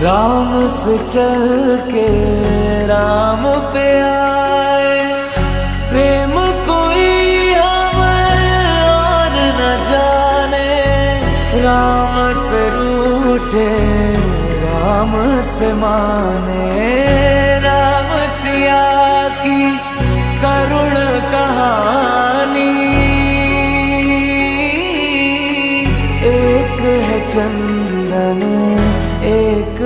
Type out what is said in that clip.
राम से चल के राम पे आए। प्रेम कोई हमें और न जाने, राम से रूठे राम से माने। राम सिया की करुण कहानी, एक है चंद